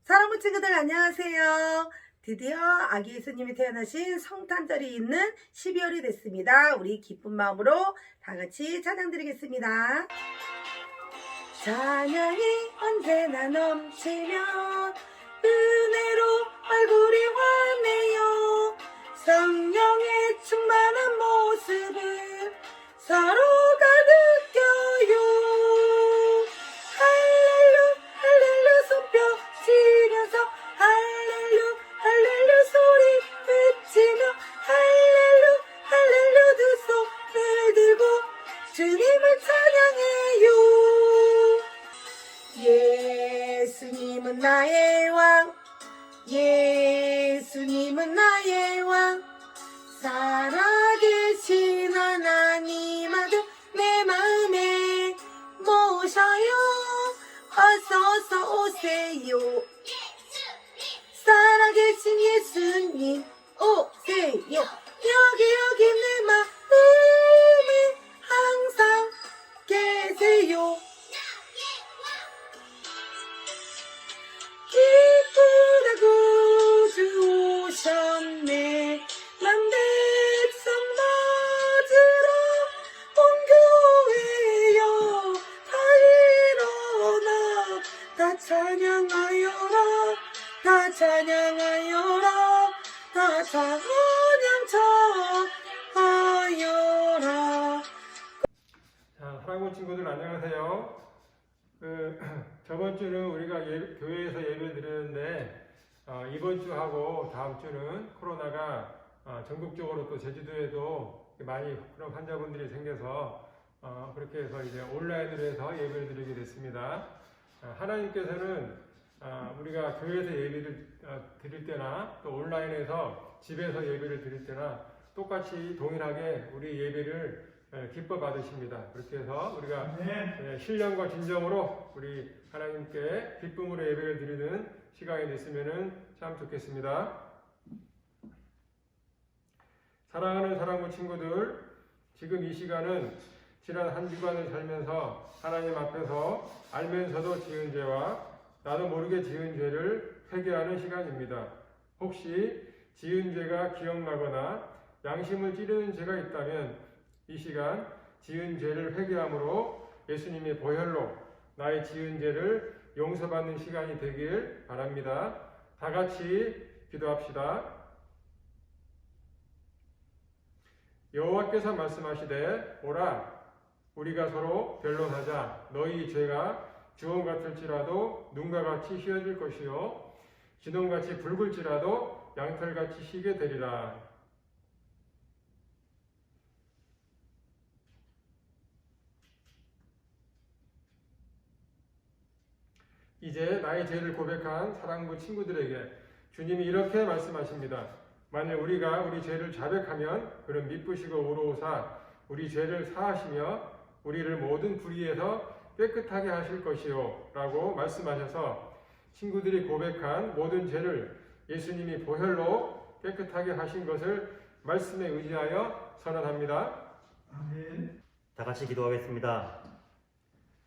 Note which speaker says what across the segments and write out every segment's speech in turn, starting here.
Speaker 1: 사랑하는 친구들 안녕하세요. 드디어 아기 예수님이 태어나신 성탄절이 있는 12월이 됐습니다. 우리 기쁜 마음으로 다 같이 찬양 드리겠습니다. 찬양이 언제나 넘치면 은혜로 얼굴이 환해요. 성령의 충만한 모습을 서로가 느껴요. 할렐루 할렐루 손뼉 치면서 할렐루 할렐루 소리 외치며 할렐루 할렐루 두 손을 들고 주님을 찬양해요. 예수님은 나의 왕, 예수님은 나의 왕, 살아계신 하나님 아들 내 마음에 모셔요. 어서 오세요. 살아계신 예수님 오세요. 여기 내 마음에 항상 계세요. 기쁘다 구주 오셨네. 난 백성 맞으러 온 교회여. 다 일어나 다 찬양하여라. 다 찬양하여라. 다 찬양 하여라.
Speaker 2: 자, 사랑하는 친구들 안녕하세요. 저번 주는 우리가 교회에서 예배 드렸는데 이번 주하고 다음 주는 코로나가 전국적으로 또 제주도에도 많이 그런 환자분들이 생겨서 그렇게 해서 이제 온라인으로 해서 예배를 드리게 됐습니다. 하나님께서는 우리가 교회에서 예배를 드릴 때나 또 온라인에서 집에서 예배를 드릴 때나 똑같이 동일하게 우리 예배를 기뻐 받으십니다. 그렇게 해서 우리가 신령과 진정으로 우리 하나님께 기쁨으로 예배를 드리는 시간이 됐으면 참 좋겠습니다. 사랑하는 사랑부 친구들, 지금 이 시간은 지난 한 주간을 살면서 하나님 앞에서 알면서도 지은 죄와 나도 모르게 지은 죄를 회개하는 시간입니다. 혹시 지은 죄가 기억나거나 양심을 찌르는 죄가 있다면 이 시간 지은 죄를 회개함으로 예수님의 보혈로 나의 지은 죄를 용서받는 시간이 되길 바랍니다. 다 같이 기도합시다. 여호와께서 말씀하시되 오라 우리가 서로 변론하자. 너희 죄가 주홍 같을지라도 눈과 같이 희어질 것이요 진홍같이 붉을지라도 양털같이 희게 되리라. 이제 나의 죄를 고백한 사랑부 친구들에게 주님이 이렇게 말씀하십니다. 만일 우리가 우리 죄를 자백하면 그는 미쁘시고 의로우사 우리 죄를 사하시며 우리를 모든 불의에서 깨끗하게 하실 것이요 라고 말씀하셔서 친구들이 고백한 모든 죄를 예수님이 보혈로 깨끗하게 하신 것을 말씀에 의지하여 선언합니다. 아멘.
Speaker 3: 다 같이 기도하겠습니다.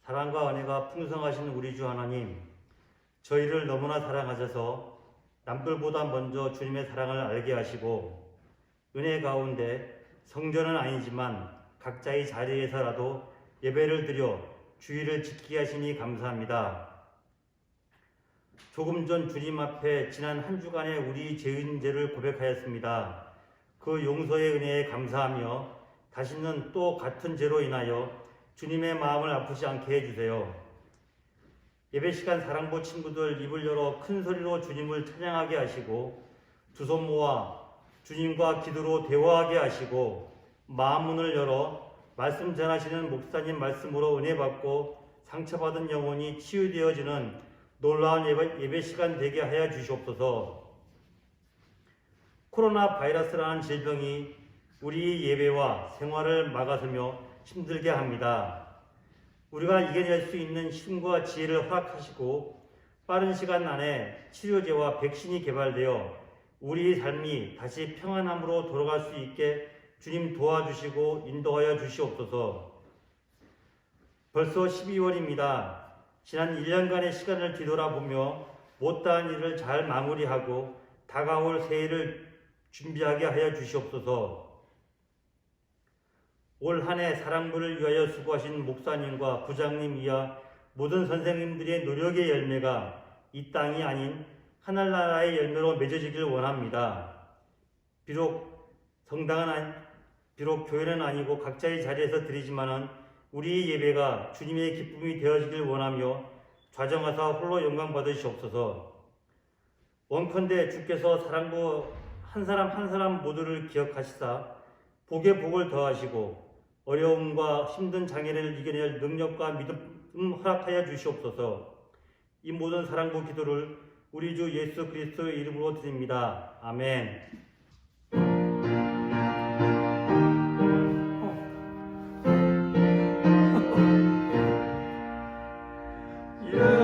Speaker 3: 사랑과 은혜가 풍성하신 우리 주 하나님, 저희를 너무나 사랑하셔서 남들보다 먼저 주님의 사랑을 알게 하시고 은혜 가운데 성전은 아니지만 각자의 자리에서라도 예배를 드려 주의를 지키게 하시니 감사합니다. 조금 전 주님 앞에 지난 한 주간의 우리 죄인 죄를 고백하였습니다. 그 용서의 은혜에 감사하며 다시는 또 같은 죄로 인하여 주님의 마음을 아프지 않게 해주세요. 예배시간 사랑부 친구들 입을 열어 큰 소리로 주님을 찬양하게 하시고 두 손 모아 주님과 기도로 대화하게 하시고 마음 문을 열어 말씀 전하시는 목사님 말씀으로 은혜 받고 상처받은 영혼이 치유되어지는 놀라운 예배시간 되게 하여 주시옵소서. 코로나 바이러스라는 질병이 우리 예배와 생활을 막아서며 힘들게 합니다. 우리가 이겨낼 수 있는 힘과 지혜를 허락하시고 빠른 시간 안에 치료제와 백신이 개발되어 우리의 삶이 다시 평안함으로 돌아갈 수 있게 주님 도와주시고 인도하여 주시옵소서. 벌써 12월입니다. 지난 1년간의 시간을 뒤돌아보며 못다한 일을 잘 마무리하고 다가올 새해를 준비하게 하여 주시옵소서. 올 한 해 사랑부를 위하여 수고하신 목사님과 부장님 이하 모든 선생님들의 노력의 열매가 이 땅이 아닌 하늘나라의 열매로 맺어지길 원합니다. 비록 교회는 아니고 각자의 자리에서 드리지만은 우리의 예배가 주님의 기쁨이 되어지길 원하며 좌정하사 홀로 영광 받으시옵소서. 원컨대 주께서 사랑부 한 사람 한 사람 모두를 기억하시사 복에 복을 더하시고 어려움과 힘든 장애를 이겨낼 능력과 믿음 허락하여 주시옵소서. 이 모든 사랑부 기도를 우리 주 예수 그리스도의 이름으로 드립니다. 아멘.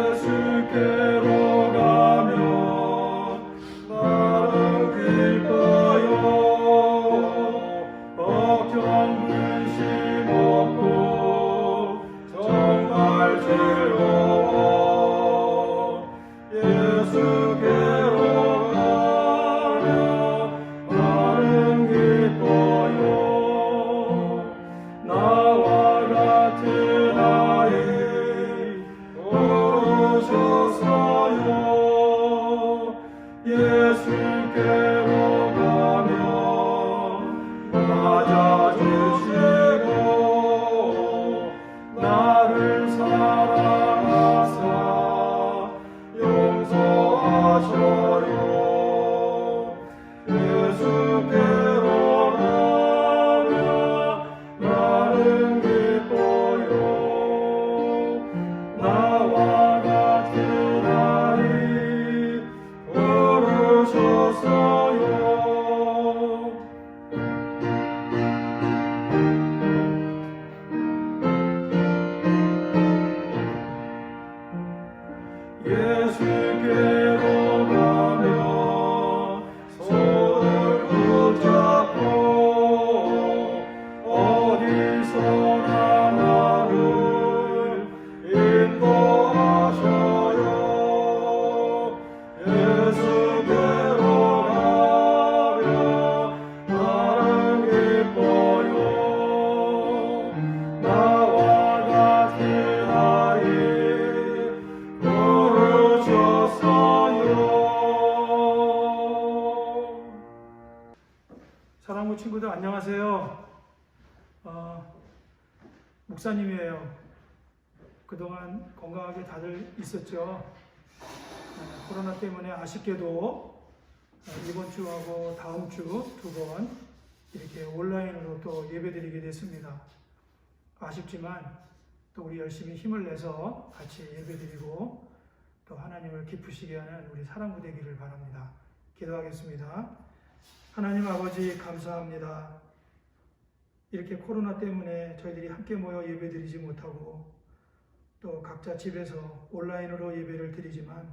Speaker 2: 예수께로 가면 나는 기뻐요. 걱정 근심 없고 정말 즐거워. 예수께로 가면 나는 기뻐요. 나와 같은 아이 오셨어요. 예수께로 가면 맞아주시고 나를 사랑하사 용서하셔요. 예수께로 가면 나는 기뻐요. 나와 같은 아이 부르셨어요. 예수께로 가면 손을 붙잡고 어디서나 나를 인도하셔요. 예수께로 가면 나는 기뻐요. 나와 같은 아이 부르셨어요.
Speaker 4: 사랑부 친구들 안녕하세요. 목사님이에요. 그동안 건강하게 다들 있었죠. 코로나 때문에 아쉽게도 이번 주하고 다음 주 두 번 이렇게 온라인으로 또 예배드리게 됐습니다. 아쉽지만 또 우리 열심히 힘을 내서 같이 예배드리고 또 하나님을 기쁘시게 하는 우리 사랑부 되기를 바랍니다. 기도하겠습니다. 하나님 아버지 감사합니다. 이렇게 코로나 때문에 저희들이 함께 모여 예배드리지 못하고 또 각자 집에서 온라인으로 예배를 드리지만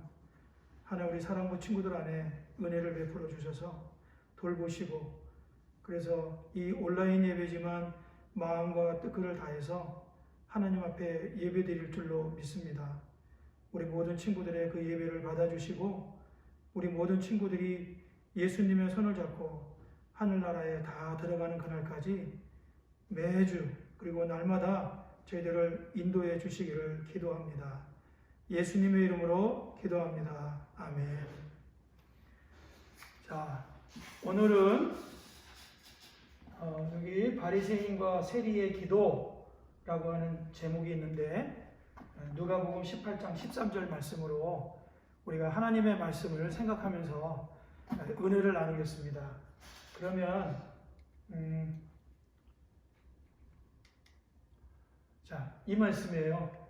Speaker 4: 하나 우리 사랑부 친구들 안에 은혜를 베풀어 주셔서 돌보시고 그래서 이 온라인 예배지만 마음과 뜻을 다해서 하나님 앞에 예배드릴 줄로 믿습니다. 우리 모든 친구들의 그 예배를 받아주시고 우리 모든 친구들이 예수님의 손을 잡고 하늘나라에 다 들어가는 그날까지 매주 그리고 날마다 저희들을 인도해 주시기를 기도합니다. 예수님의 이름으로 기도합니다. 아멘. 자, 오늘은 여기 바리새인과 세리의 기도라고 하는 제목이 있는데 누가복음 18장 13절 말씀으로 우리가 하나님의 말씀을 생각하면서 은혜를 나누겠습니다. 그러면 자, 이 말씀이에요.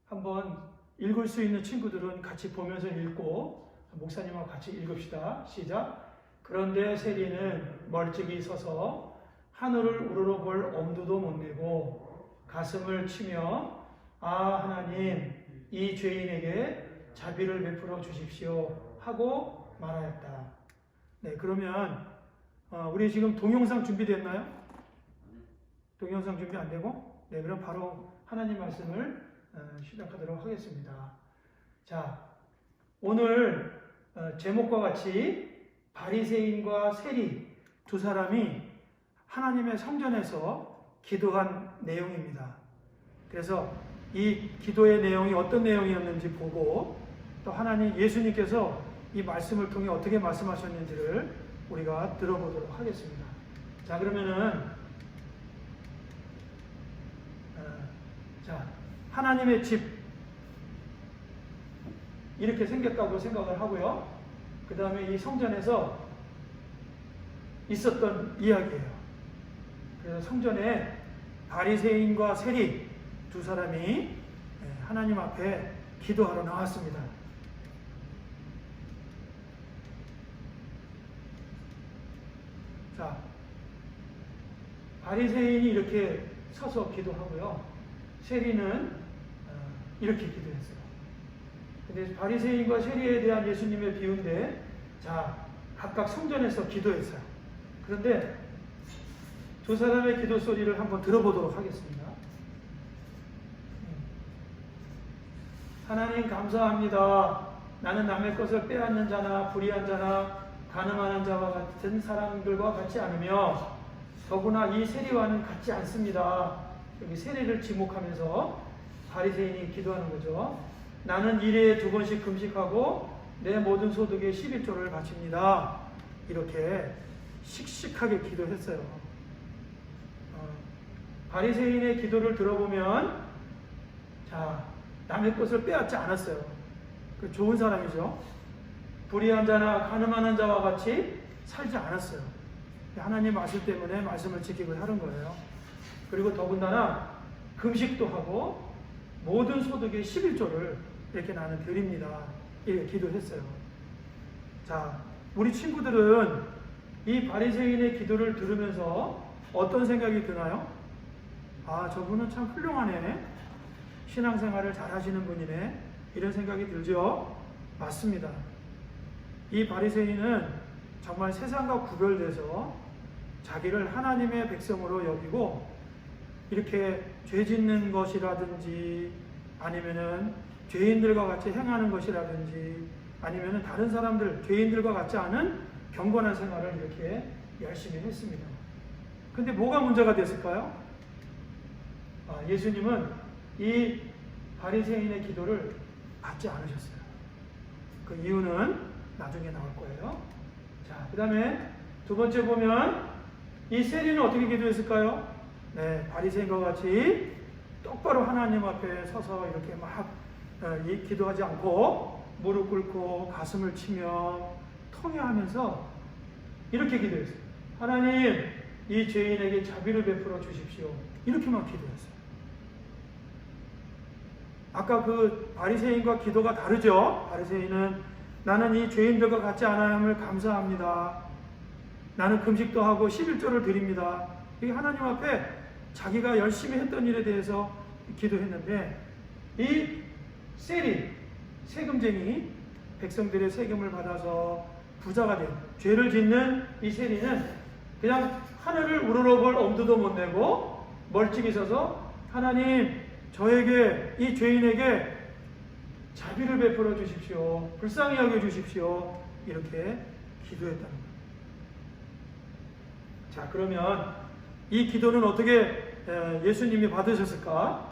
Speaker 4: 한번 읽을 수 있는 친구들은 같이 보면서 읽고 목사님하고 같이 읽읍시다. 시작. 그런데 세리는 멀찍이 서서 하늘을 우러러볼 엄두도 못 내고 가슴을 치며 아 하나님 이 죄인에게 자비를 베풀어 주십시오 하고 말하였다. 네, 그러면 우리 지금 동영상 준비됐나요? 동영상 준비 안 되고? 네, 그럼 바로 하나님 말씀을 시작하도록 하겠습니다. 자, 오늘 제목과 같이 바리새인과 세리 두 사람이 하나님의 성전에서 기도한 내용입니다. 그래서 이 기도의 내용이 어떤 내용이었는지 보고 또 하나님 예수님께서 이 말씀을 통해 어떻게 말씀하셨는지를 우리가 들어보도록 하겠습니다. 자, 그러면은 하나님의 집 이렇게 생겼다고 생각을 하고요. 그 다음에 이 성전에서 있었던 이야기예요. 그래서 성전에 바리새인과 세리 두 사람이 하나님 앞에 기도하러 나왔습니다. 자, 바리새인이 이렇게 서서 기도하고요. 세리는 이렇게 기도했어요. 근데 바리새인과 세리에 대한 예수님의 비유인데, 자, 각각 성전에서 기도했어요. 그런데 두 사람의 기도 소리를 한번 들어보도록 하겠습니다. 하나님 감사합니다. 나는 남의 것을 빼앗는 자나 불의한 자나 가늠하는 자와 같은 사람들과 같지 않으며 더구나 이 세리와는 같지 않습니다. 여기 세리를 지목하면서 바리새인이 기도하는 거죠. 나는 일에 2번씩 금식하고 내 모든 소득의 11조를 바칩니다. 이렇게 씩씩하게 기도했어요. 바리새인의 기도를 들어보면, 자, 남의 것을 빼앗지 않았어요. 그 좋은 사람이죠. 불의한 자나 가늠하는 자와 같이 살지 않았어요. 하나님 말씀 때문에 말씀을 지키고 하는 거예요. 그리고 더군다나 금식도 하고 모든 소득의 11조를 이렇게 나는 드립니다. 이렇게 기도했어요. 자, 우리 친구들은 이 바리새인의 기도를 들으면서 어떤 생각이 드나요? 아, 저분은 참 훌륭하네. 신앙생활을 잘 하시는 분이네. 이런 생각이 들죠? 맞습니다. 이 바리새인은 정말 세상과 구별돼서 자기를 하나님의 백성으로 여기고 이렇게 죄 짓는 것이라든지 아니면은 죄인들과 같이 행하는 것이라든지 아니면은 다른 사람들, 죄인들과 같지 않은 경건한 생활을 이렇게 열심히 했습니다. 근데 뭐가 문제가 됐을까요? 예수님은 이 바리새인의 기도를 받지 않으셨어요. 그 이유는 나중에 나올 거예요. 자, 그 다음에 두 번째 보면 이 세리는 어떻게 기도했을까요? 네, 바리새인과 같이 똑바로 하나님 앞에 서서 이렇게 막 기도하지 않고 무릎 꿇고 가슴을 치며 통회하면서 이렇게 기도했어요. 하나님, 이 죄인에게 자비를 베풀어 주십시오. 이렇게만 기도했어요. 아까 그 바리새인과 기도가 다르죠. 바리새인은 나는 이 죄인들과 같지 않음을 감사합니다. 나는 금식도 하고 11조를 드립니다. 이 하나님 앞에 자기가 열심히 했던 일에 대해서 기도했는데, 이 세리, 세금쟁이, 백성들의 세금을 받아서 부자가 된, 죄를 짓는 이 세리는 그냥 하늘을 우러러볼 엄두도 못 내고 멀찍이 서서 하나님, 저에게, 이 죄인에게 자비를 베풀어 주십시오. 불쌍히 여겨 주십시오. 이렇게 기도했다는 거예요. 자, 그러면 이 기도는 어떻게 예수님이 받으셨을까?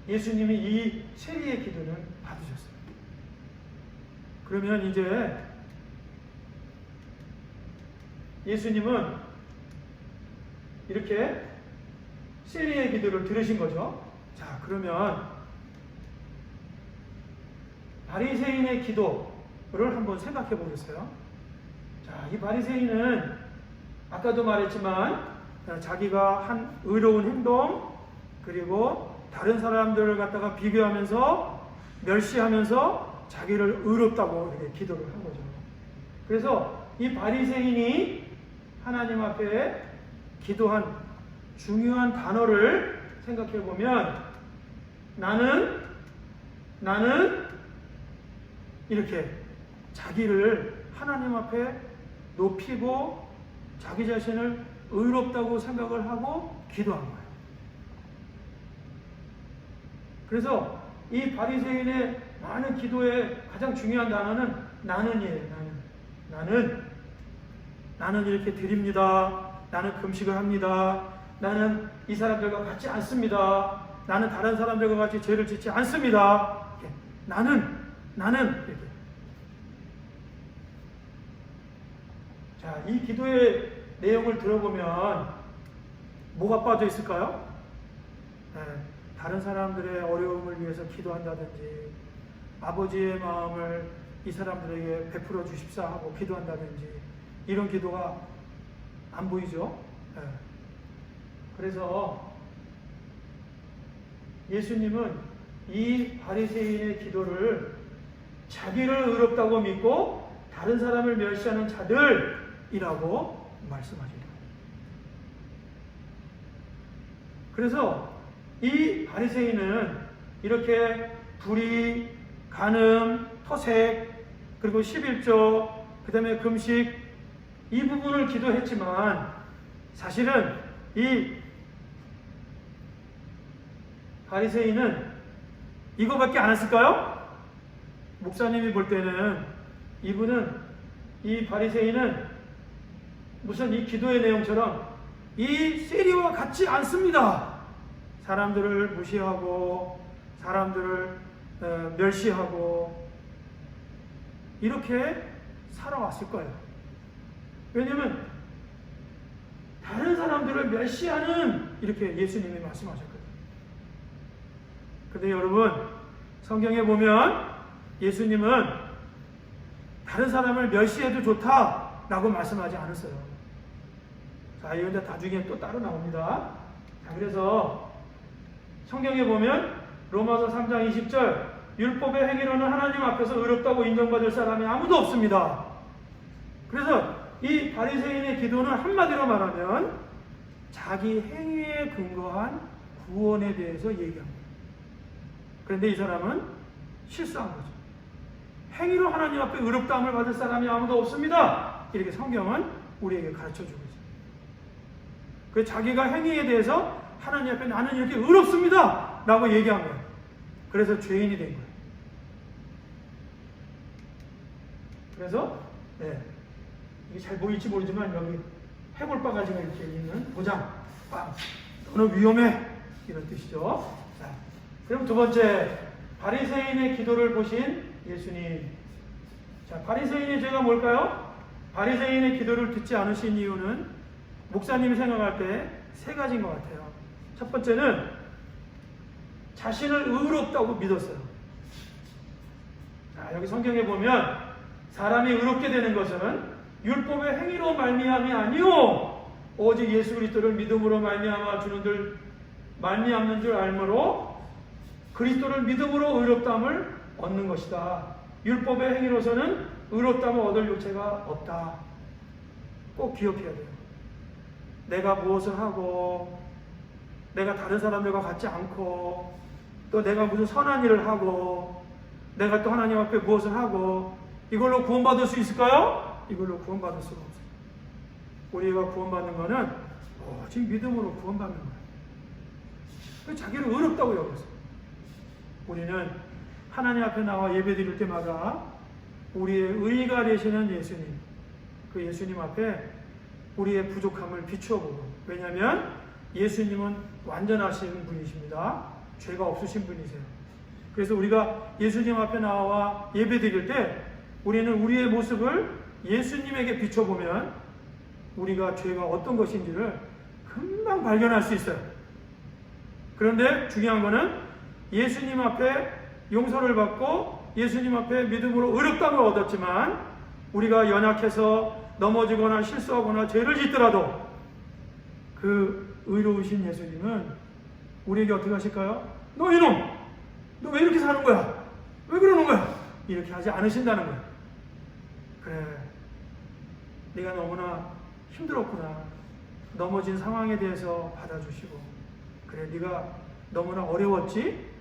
Speaker 4: 예수님이 이 세리의 기도는 받으셨어요. 그러면 이제 예수님은 이렇게 세리의 기도를 들으신 거죠. 자, 그러면 바리새인의 기도를 한번 생각해 보겠어요. 자, 이 바리새인은 아까도 말했지만 자기가 한 의로운 행동, 그리고 다른 사람들을 갖다가 비교하면서 멸시하면서 자기를 의롭다고 이렇게 기도를 한 거죠. 그래서 이 바리새인이 하나님 앞에 기도한 중요한 단어를 생각해 보면 나는 이렇게 자기를 하나님 앞에 높이고 자기 자신을 의롭다고 생각을 하고 기도한 거예요. 그래서 이 바리새인의 많은 기도의 가장 중요한 단어는 나는이에요. 나는 이렇게 드립니다. 나는 금식을 합니다. 나는 이 사람들과 같지 않습니다. 나는 다른 사람들과 같이 죄를 짓지 않습니다. 이렇게. 나는 이렇게. 자, 이 기도의 내용을 들어보면 뭐가 빠져 있을까요? 네, 다른 사람들의 어려움을 위해서 기도한다든지, 아버지의 마음을 이 사람들에게 베풀어 주십사 하고 기도한다든지, 이런 기도가 안 보이죠? 네. 그래서 예수님은 이 바리새인의 기도를 자기를 의롭다고 믿고 다른 사람을 멸시하는 자들이라고 말씀하십니다. 그래서 이 바리새인은 이렇게 불의, 간음, 토색, 그리고 11조, 그 다음에 금식, 이 부분을 기도했지만 사실은 이 바리새인은 이거밖에 안 했을까요? 목사님이 볼 때는 이 바리새인은 무슨 이 기도의 내용처럼 이 세리와 같지 않습니다. 사람들을 무시하고 사람들을 멸시하고 이렇게 살아왔을 거예요. 왜냐하면 다른 사람들을 멸시하는 이렇게 예수님이 말씀하셨거든요. 근데 여러분, 성경에 보면 예수님은 다른 사람을 멸시해도 좋다라고 말씀하지 않았어요. 자, 이건 나중에 또 따로 나옵니다. 자, 그래서 성경에 보면 로마서 3장 20절, 율법의 행위로는 하나님 앞에서 의롭다고 인정받을 사람이 아무도 없습니다. 그래서 이 바리새인의 기도는 한마디로 말하면 자기 행위에 근거한 구원에 대해서 얘기합니다. 그런데 이 사람은 실수한 거죠. 행위로 하나님 앞에 의롭다함을 받을 사람이 아무도 없습니다. 이렇게 성경은 우리에게 가르쳐주고 있습니다. 그 자기가 행위에 대해서 하나님 앞에 나는 이렇게 의롭습니다 라고 얘기한 거예요. 그래서 죄인이 된 거예요. 그래서 이게 잘 보일지 모르지만 여기 해골바가지가 이렇게 있는 도장, 너는 위험해, 이런 뜻이죠. 자, 그럼 두 번째, 바리새인의 기도를 보신 예수님. 자, 바리새인의 죄가 뭘까요? 바리새인의 기도를 듣지 않으신 이유는 목사님이 생각할 때 세 가지인 것 같아요. 첫 번째는 자신을 의롭다고 믿었어요. 자, 여기 성경에 보면 사람이 의롭게 되는 것은 율법의 행위로 말미암이 아니요 오직 예수 그리스도를 믿음으로 말미암아 말미암는 줄 알므로 그리스도를 믿음으로 의롭다함을 얻는 것이다. 율법의 행위로서는 의롭다함을 얻을 요체가 없다. 꼭 기억해야 돼요. 내가 무엇을 하고 내가 다른 사람들과 같지 않고 또 내가 무슨 선한 일을 하고 내가 또 하나님 앞에 무엇을 하고 이걸로 구원받을 수 있을까요? 이걸로 구원받을 수가 없어요. 우리가 구원받는 것은 오직 믿음으로 구원받는 거예요. 자기를 의롭다고 여겼어요. 우리는 하나님 앞에 나와 예배드릴 때마다 우리의 의가 되시는 예수님, 그 예수님 앞에 우리의 부족함을 비추어보고, 왜냐하면 예수님은 완전하신 분이십니다. 죄가 없으신 분이세요. 그래서 우리가 예수님 앞에 나와 예배드릴 때 우리는 우리의 모습을 예수님에게 비춰보면 우리가 죄가 어떤 것인지를 금방 발견할 수 있어요. 그런데 중요한 것은 예수님 앞에 용서를 받고 예수님 앞에 믿음으로 의롭다함을 얻었지만 우리가 연약해서 넘어지거나 실수하거나 죄를 짓더라도 그 의로우신 예수님은 우리에게 어떻게 하실까요? 너 이놈! 너 왜 이렇게 사는 거야? 왜 그러는 거야? 이렇게 하지 않으신다는 거예요. 그래, 네가 너무나 힘들었구나. 넘어진 상황에 대해서 받아주시고, 그래, 네가 너무나 어려웠지?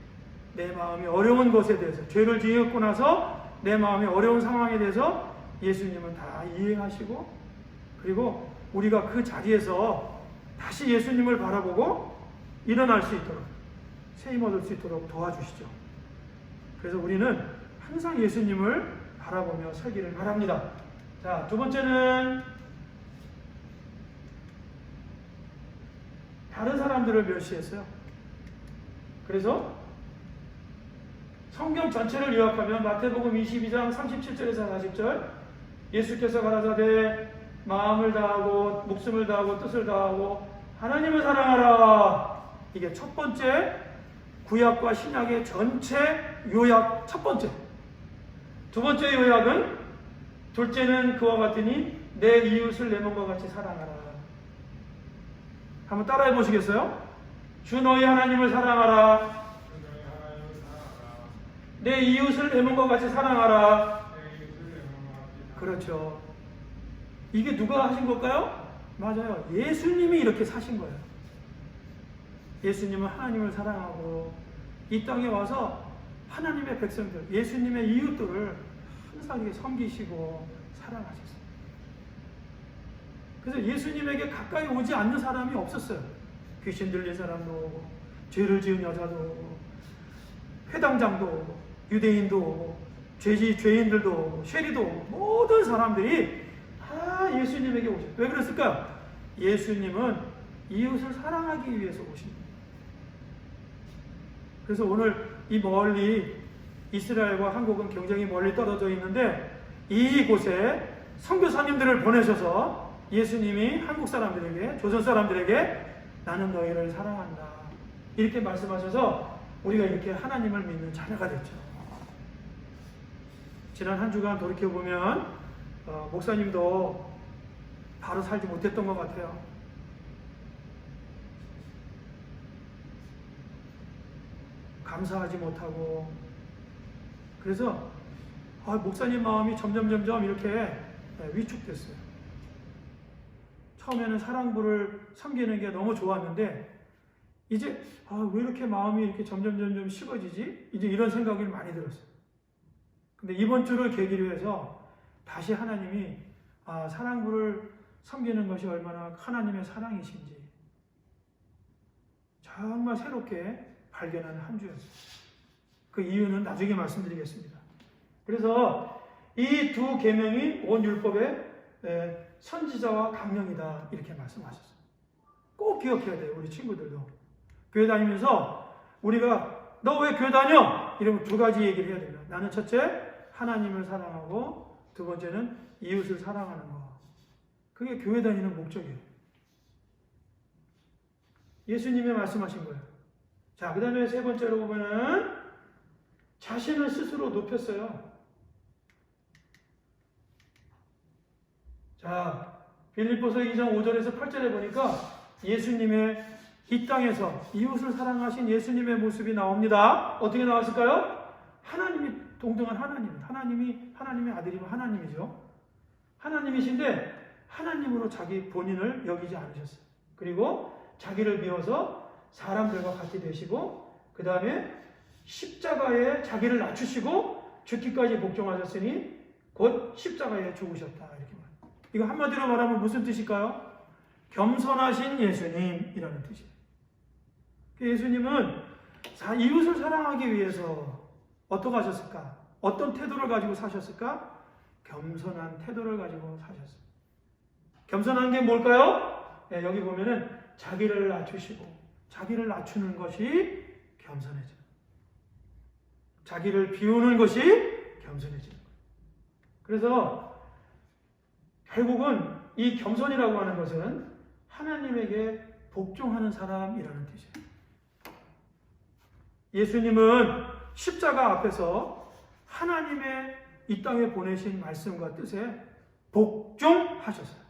Speaker 4: 내 마음이 어려운 것에 대해서, 죄를 지었고 나서 내 마음이 어려운 상황에 대해서 예수님은 다 이해하시고, 그리고 우리가 그 자리에서 다시 예수님을 바라보고 일어날 수 있도록, 새 힘 얻을 수 있도록 도와주시죠. 그래서 우리는 항상 예수님을 바라보며 살기를 바랍니다. 자, 두 번째는 다른 사람들을 멸시했어요. 그래서 성경 전체를 요약하면 마태복음 22장 37절에서 40절, 예수께서 가라사대 마음을 다하고 목숨을 다하고 뜻을 다하고 하나님을 사랑하라. 이게 첫 번째 구약과 신약의 전체 요약 첫 번째. 두 번째 요약은 둘째는 그와 같으니 내 이웃을 내 몸과 같이 사랑하라. 한번 따라해 보시겠어요? 주 너희 하나님을 사랑하라. 내 이웃을 내 몸과 같이 사랑하라. 그렇죠. 이게 누가 하신 걸까요? 맞아요. 예수님이 이렇게 사신 거예요. 예수님은 하나님을 사랑하고 이 땅에 와서 하나님의 백성들, 예수님의 이웃들을 항상 이렇게 섬기시고 사랑하셨어요. 그래서 예수님에게 가까이 오지 않는 사람이 없었어요. 귀신 들린 사람도 오고, 죄를 지은 여자도 오고, 회당장도 오고, 유대인도 오고, 죄인들도 오고, 쉐리도 오고, 모든 사람들이 다 예수님에게 오셨어요. 왜 그랬을까요? 예수님은 이웃을 사랑하기 위해서 오신 거예요. 그래서 오늘 이 멀리 이스라엘과 한국은 굉장히 멀리 떨어져 있는데 이곳에 선교사님들을 보내셔서 예수님이 한국 사람들에게, 조선 사람들에게 나는 너희를 사랑한다 이렇게 말씀하셔서 우리가 이렇게 하나님을 믿는 자녀가 됐죠. 지난 한 주간 돌이켜보면 목사님도 바로 살지 못했던 것 같아요. 감사하지 못하고, 그래서 목사님 마음이 점점 이렇게 위축됐어요. 처음에는 사랑부를 섬기는 게 너무 좋았는데 이제 왜 이렇게 마음이 이렇게 점점 식어지지? 이제 이런 생각이 많이 들었어요. 근데 이번 주를 계기로 해서 다시 하나님이 사랑부를 섬기는 것이 얼마나 하나님의 사랑이신지 정말 새롭게 발견하는 한 주였어요. 그 이유는 나중에 말씀드리겠습니다. 그래서 이 두 계명이 온 율법의 선지자와 강령이다 이렇게 말씀하셨어요. 꼭 기억해야 돼요. 우리 친구들도 교회 다니면서 우리가 너 왜 교회 다녀? 이러면 두 가지 얘기를 해야 됩니다. 나는 첫째 하나님을 사랑하고 두 번째는 이웃을 사랑하는 거. 그게 교회 다니는 목적이에요. 예수님이 말씀하신 거예요. 자, 그 다음에 세 번째로 보면은 자신을 스스로 높였어요. 자, 빌립보서 2장 5절에서 8절에 보니까 예수님의 이 땅에서 이웃을 사랑하신 예수님의 모습이 나옵니다. 어떻게 나왔을까요? 하나님이 동등한 하나님의 아들이면 하나님이죠. 하나님이신데 하나님으로 자기 본인을 여기지 않으셨어요. 그리고 자기를 비워서 사람들과 같이 되시고 그 다음에 십자가에 자기를 낮추시고 죽기까지 복종하셨으니 곧 십자가에 죽으셨다. 이렇게 말합니다. 이거 한마디로 말하면 무슨 뜻일까요? 겸손하신 예수님이라는 뜻이에요. 예수님은 이웃을 사랑하기 위해서 어떻게 하셨을까? 어떤 태도를 가지고 사셨을까? 겸손한 태도를 가지고 사셨어요. 겸손한 게 뭘까요? 네, 여기 보면은 자기를 낮추시고, 자기를 낮추는 것이 겸손해지는 거예요. 자기를 비우는 것이 겸손해지는 거예요. 그래서 결국은 이 겸손이라고 하는 것은 하나님에게 복종하는 사람이라는 뜻이에요. 예수님은 십자가 앞에서 하나님의 이 땅에 보내신 말씀과 뜻에 복종하셨어요.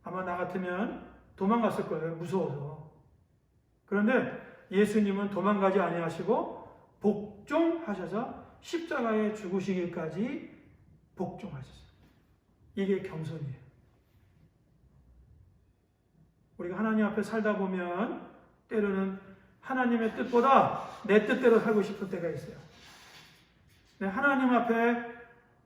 Speaker 4: 아마 나 같으면 도망갔을 거예요. 무서워서. 그런데 예수님은 도망가지 아니하시고 복종하셔서 십자가에 죽으시기까지 복종하셨어요. 이게 겸손이에요. 우리가 하나님 앞에 살다 보면 때로는 하나님의 뜻보다 내 뜻대로 살고 싶을 때가 있어요. 하나님 앞에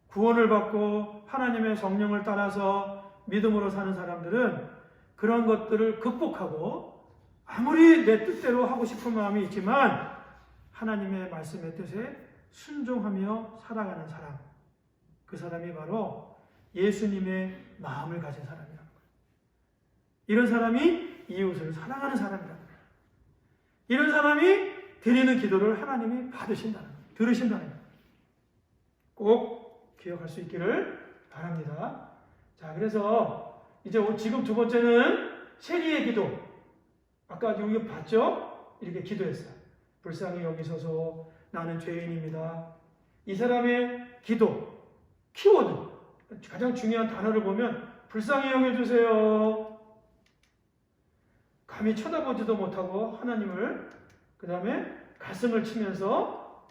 Speaker 4: 구원을 받고 하나님의 성령을 따라서 믿음으로 사는 사람들은 그런 것들을 극복하고 아무리 내 뜻대로 하고 싶은 마음이 있지만 하나님의 말씀의 뜻에 순종하며 살아가는 사람, 그 사람이 바로 예수님의 마음을 가진 사람이라는 거예요. 이런 사람이 이웃을 사랑하는 사람이라는 거예요. 이런 사람이 드리는 기도를 하나님이 받으신다는 거예요. 들으신다는 거예요. 꼭 기억할 수 있기를 바랍니다. 자, 그래서 이제 지금 두 번째는 세리의 기도. 아까 여기 봤죠? 이렇게 기도했어요. 불쌍히 여기소서, 나는 죄인입니다. 이 사람의 기도, 키워드, 가장 중요한 단어를 보면 불쌍히 여겨주세요. 감히 쳐다보지도 못하고 하나님을, 그 다음에 가슴을 치면서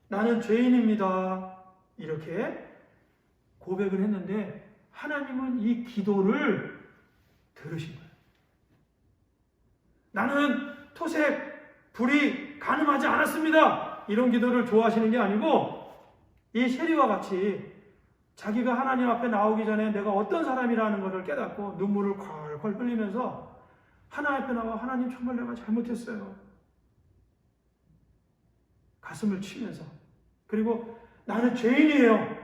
Speaker 4: 나는 죄인입니다. 이렇게 고백을 했는데 하나님은 이 기도를 들으신 거예요. 나는 토색, 불이 가늠하지 않았습니다. 이런 기도를 좋아하시는 게 아니고 이 세리와 같이 자기가 하나님 앞에 나오기 전에 내가 어떤 사람이라는 것을 깨닫고 눈물을 콸콸 흘리면서 하나님 앞에 나와 하나님 정말 내가 잘못했어요. 가슴을 치면서 그리고 나는 죄인이에요.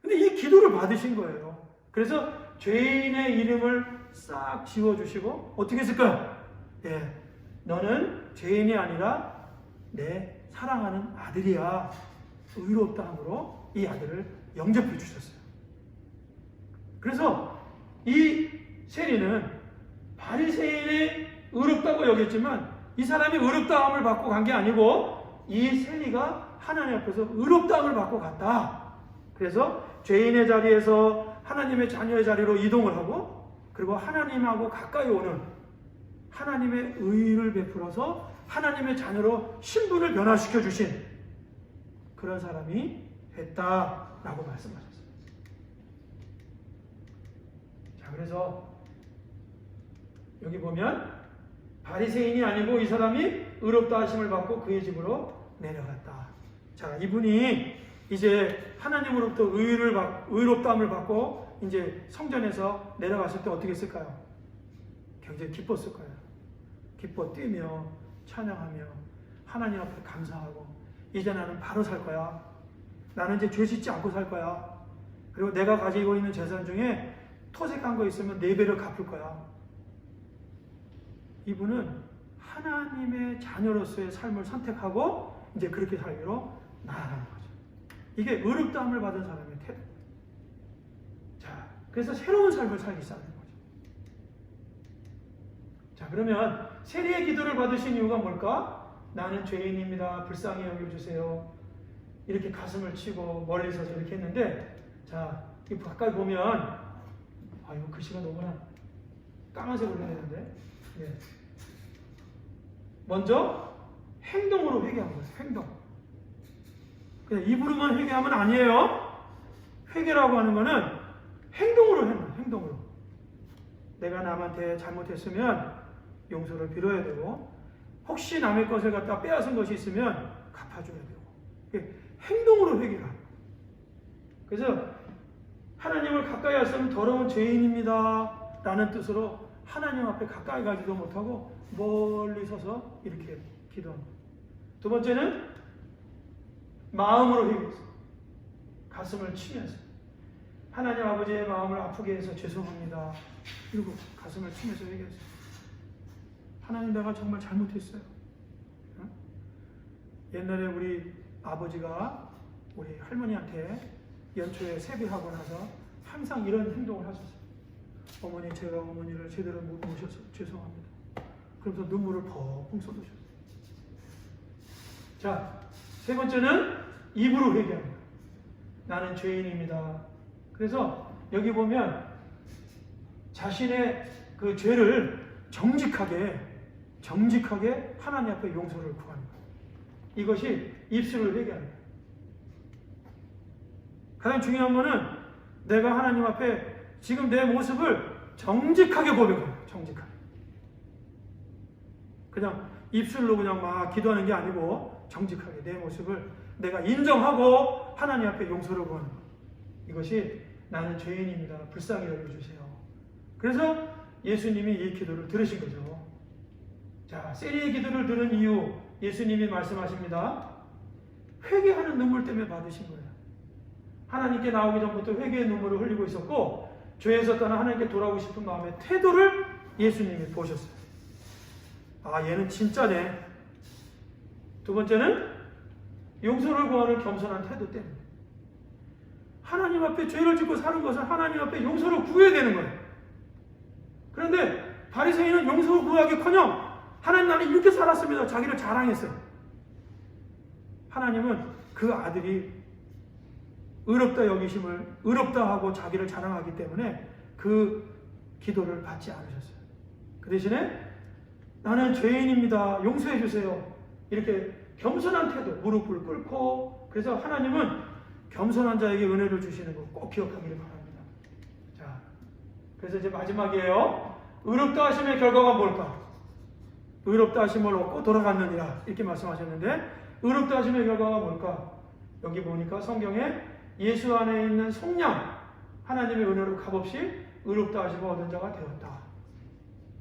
Speaker 4: 근데 이 기도를 받으신 거예요. 그래서 죄인의 이름을 싹 지워주시고 어떻게 했을까요? 예, 너는 죄인이 아니라 내 사랑하는 아들이야. 의롭다 함으로 이 아들을 영접해 주셨어요. 그래서 이 세리는 바리새인의 의롭다고 여겼지만 이 사람이 의롭다함을 받고 간 게 아니고 이 세리가 하나님 앞에서 의롭다함을 받고 갔다. 그래서 죄인의 자리에서 하나님의 자녀의 자리로 이동을 하고 그리고 하나님하고 가까이 오는 하나님의 의를 베풀어서 하나님의 자녀로 신분을 변화시켜 주신 그런 사람이 됐다라고 말씀하셨어요. 자, 그래서 여기 보면 바리새인이 아니고 이 사람이 의롭다 하심을 받고 그의 집으로 내려갔다. 자, 이분이 이제 하나님으로부터 의롭다함을 받고 이제 성전에서 내려갔을 때 어떻게 했을까요? 굉장히 기뻤을 거예요. 기뻐 뛰며 찬양하며 하나님 앞에 감사하고 이제 나는 바로 살 거야. 나는 이제 죄 짓지 않고 살 거야. 그리고 내가 가지고 있는 재산 중에 토색한 거 있으면 4배를 갚을 거야. 이분은 하나님의 자녀로서의 삶을 선택하고 이제 그렇게 살기로 나아가는 거죠. 이게 의롭다함을 받은 사람의 태도. 자, 그래서 새로운 삶을 살기 시작하는 거죠. 자, 그러면 세리의 기도를 받으신 이유가 뭘까? 나는 죄인입니다. 불쌍히 여겨주세요. 이렇게 가슴을 치고 멀리 서서 이렇게 했는데, 자, 이 가까이 보면, 이거 글씨가 너무나 까만색으로 해야 되는데, 네. 먼저 행동으로 회개한 거예요. 행동. 그냥 입으로만 회개하면 아니에요. 회개라고 하는 거는 행동으로 해요. 행동으로. 내가 남한테 잘못했으면 용서를 빌어야 되고 혹시 남의 것을 갖다 빼앗은 것이 있으면 갚아줘야 되고 행동으로 회개하는. 그래서 하나님을 가까이 할 수는 더러운 죄인입니다 라는 뜻으로 하나님 앞에 가까이 가지도 못하고 멀리 서서 이렇게 기도합니다. 두 번째는 마음으로 회개했어요. 가슴을 치면서 하나님 아버지의 마음을 아프게 해서 죄송합니다. 그리고 가슴을 치면서 회개했어요. 하나님 내가 정말 잘못했어요. 옛날에 우리 아버지가 우리 할머니한테 연초에 세배하고 나서 항상 이런 행동을 하셨어요. 어머니 제가 어머니를 제대로 못 모셔서 죄송합니다. 그러면서 눈물을 펑펑 쏟으셨어요. 자, 세 번째는 입으로 회개합니다. 나는 죄인입니다. 그래서 여기 보면 자신의 그 죄를 정직하게 하나님 앞에 용서를 구하는 거예요. 이것이 입술을 회개하는 거예요. 가장 중요한 거는 내가 하나님 앞에 지금 내 모습을 정직하게 고백해요. 정직하게. 그냥 입술로 그냥 막 기도하는 게 아니고 정직하게 내 모습을 내가 인정하고 하나님 앞에 용서를 구하는 거예요. 이것이 나는 죄인입니다. 불쌍히 여겨주세요. 그래서 예수님이 이 기도를 들으신 거죠. 자, 세리의 기도를 들은 이유 예수님이 말씀하십니다. 회개하는 눈물 때문에 받으신 거예요. 하나님께 나오기 전부터 회개의 눈물을 흘리고 있었고 죄에서 떠나 하나님께 돌아오고 싶은 마음의 태도를 예수님이 보셨어요. 아, 얘는 진짜네. 두 번째는 용서를 구하는 겸손한 태도 때문에. 하나님 앞에 죄를 짓고 사는 것은 하나님 앞에 용서를 구해야 되는 거예요. 그런데 바리새인은 용서를 구하기커녕 하나님 나는 이렇게 살았습니다. 자기를 자랑했어요. 하나님은 그 아들이 의롭다 여기심을 의롭다 하고 자기를 자랑하기 때문에 그 기도를 받지 않으셨어요. 그 대신에 나는 죄인입니다. 용서해 주세요. 이렇게 겸손한 태도, 무릎을 꿇고. 그래서 하나님은 겸손한 자에게 은혜를 주시는 거 꼭 기억하기를 바랍니다. 자, 그래서 이제 마지막이에요. 의롭다 하심의 결과가 뭘까? 의롭다 하심을 얻고 돌아갔느니라 이렇게 말씀하셨는데 의롭다 하심의 결과가 뭘까? 여기 보니까 성경에 예수 안에 있는 속량 하나님의 은혜로 값없이 의롭다 하심을 얻은 자가 되었다.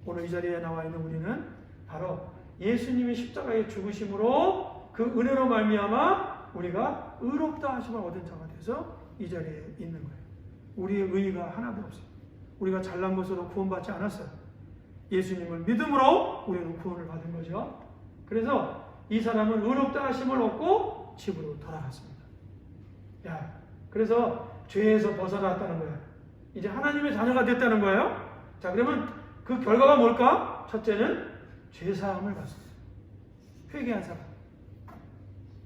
Speaker 4: 오늘 이 자리에 나와 있는 우리는 바로 예수님이 십자가에 죽으심으로 그 은혜로 말미암아 우리가 의롭다 하심을 얻은 자가 돼서 이 자리에 있는 거예요. 우리의 의의가 하나도 없어요. 우리가 잘난 것으로 구원받지 않았어요. 예수님을 믿음으로 우리는 구원을 받은 거죠. 그래서 이 사람은 의롭다 하심을 얻고 집으로 돌아갔습니다. 야, 그래서 죄에서 벗어났다는 거예요. 이제 하나님의 자녀가 됐다는 거예요. 자, 그러면 그 결과가 뭘까? 첫째는 죄사함을 받습니다. 회개한 사람.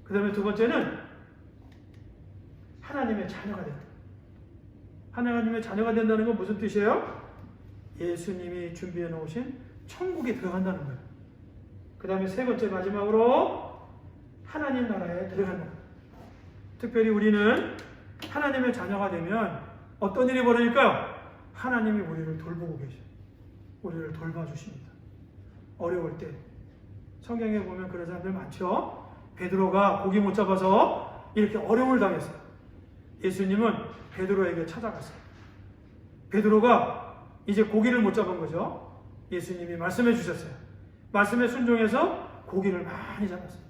Speaker 4: 그 다음에 두 번째는 하나님의 자녀가 된다. 하나님의 자녀가 된다는 건 무슨 뜻이에요? 예수님이 준비해 놓으신 천국에 들어간다는 거예요. 그 다음에 세 번째 마지막으로 하나님 나라에 들어간다. 특별히 우리는 하나님의 자녀가 되면 어떤 일이 벌어질까요? 하나님이 우리를 돌보고 계셔요. 우리를 돌봐주십니다. 어려울 때. 성경에 보면 그런 사람들 많죠. 베드로가 고기 못 잡아서 이렇게 어려움을 당했어요. 예수님은 베드로에게 찾아갔어요. 베드로가 이제 고기를 못 잡은 거죠. 예수님이 말씀해 주셨어요. 말씀에 순종해서 고기를 많이 잡았어요.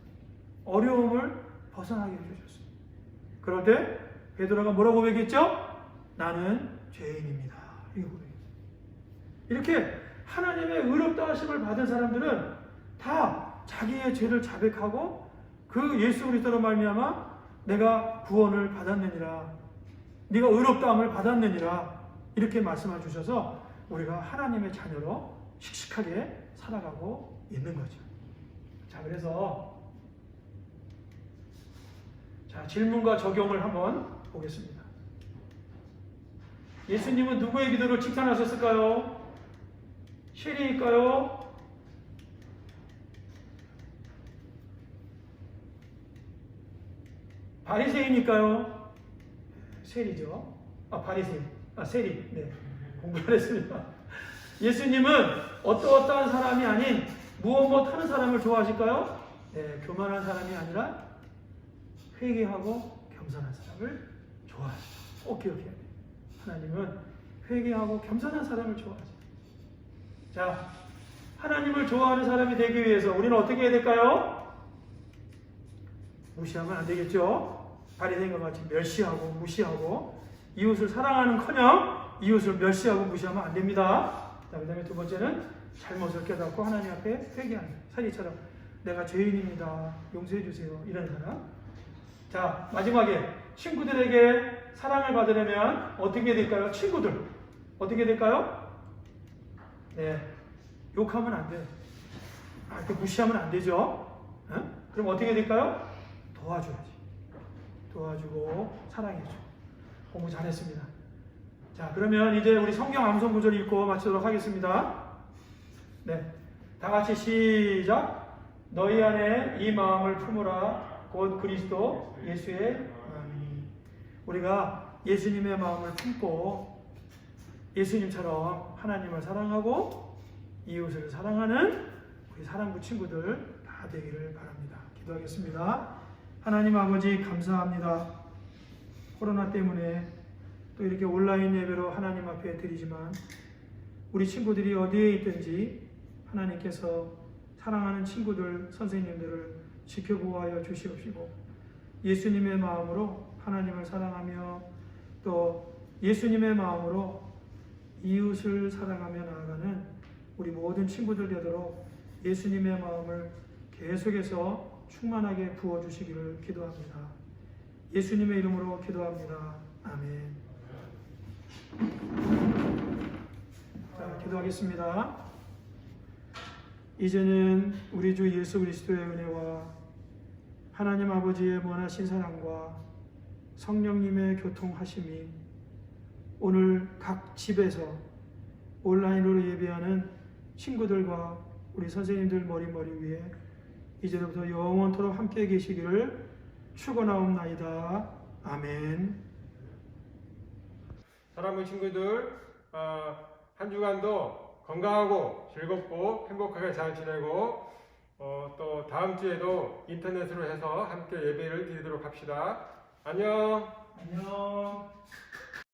Speaker 4: 어려움을 벗어나게 해주셨어요. 그럴 때 베드로가 뭐라고 고백했죠? 나는 죄인입니다. 이렇게 하나님의 의롭다 하심을 받은 사람들은 다 자기의 죄를 자백하고 그 예수 그리스도로 말미암아 내가 구원을 받았느니라, 네가 의롭다함을 받았느니라 이렇게 말씀해 주셔서 우리가 하나님의 자녀로 씩씩하게 살아가고 있는 거죠. 자, 그래서 질문과 적용을 한번 보겠습니다. 예수님은 누구의 기도를 칭찬하셨을까요? 쉐리일까요? 바리새인일까요? 세리죠. 바리새인. 세리. 네. 공부를 했습니다. 예수님은 어떠한 사람이 아닌 무엇 하는 사람을 좋아하실까요? 네, 교만한 사람이 아니라 회개하고 겸손한 사람을 좋아하시죠. 꼭 기억해야 돼요. 하나님은 회개하고 겸손한 사람을 좋아하죠. 자, 하나님을 좋아하는 사람이 되기 위해서 우리는 어떻게 해야 될까요? 무시하면 안 되겠죠. 바리새인과 같이 멸시하고 무시하고 이웃을 사랑하는커녕 이웃을 멸시하고 무시하면 안 됩니다. 자, 그 다음에 두 번째는 잘못을 깨닫고 하나님 앞에 회개하는 사리처럼 내가 죄인입니다. 용서해 주세요. 이런 사람. 자, 마지막에 친구들에게 사랑을 받으려면 어떻게 될까요? 친구들 어떻게 될까요? 네, 욕하면 안 돼요. 이렇게 무시하면 안 되죠. 그럼 어떻게 될까요? 도와줘야지. 도와주고 사랑해줘. 공부 잘했습니다. 자, 그러면 이제 우리 성경 암송 구절 읽고 마치도록 하겠습니다. 네, 다 같이 시작. 너희 안에 이 마음을 품으라. 곧 그리스도 예수의 마음이. 우리가 예수님의 마음을 품고 예수님처럼 하나님을 사랑하고 이웃을 사랑하는 우리 사랑부 친구들 다 되기를 바랍니다. 기도하겠습니다. 하나님 아버지 감사합니다. 코로나 때문에 또 이렇게 온라인 예배로 하나님 앞에 드리지만 우리 친구들이 어디에 있든지 하나님께서 사랑하는 친구들, 선생님들을 지켜보아여 주시옵시고 예수님의 마음으로 하나님을 사랑하며 또 예수님의 마음으로 이웃을 사랑하며 나아가는 우리 모든 친구들 되도록 예수님의 마음을 계속해서 충만하게 부어주시기를 기도합니다. 예수님의 이름으로 기도합니다. 아멘. 자, 기도하겠습니다. 이제는 우리 주 예수 그리스도의 은혜와 하나님 아버지의 원하신 사랑과 성령님의 교통하심이 오늘 각 집에서 온라인으로 예배하는 친구들과 우리 선생님들 머리 위에 이제부터 영원토록 함께 계시기를 축원하옵나이다. 아멘.
Speaker 2: 사랑하는 친구들, 한 주간도 건강하고 즐겁고 행복하게 잘 지내고 또 다음 주에도 인터넷으로 해서 함께 예배를 드리도록 합시다. 안녕.
Speaker 4: 안녕.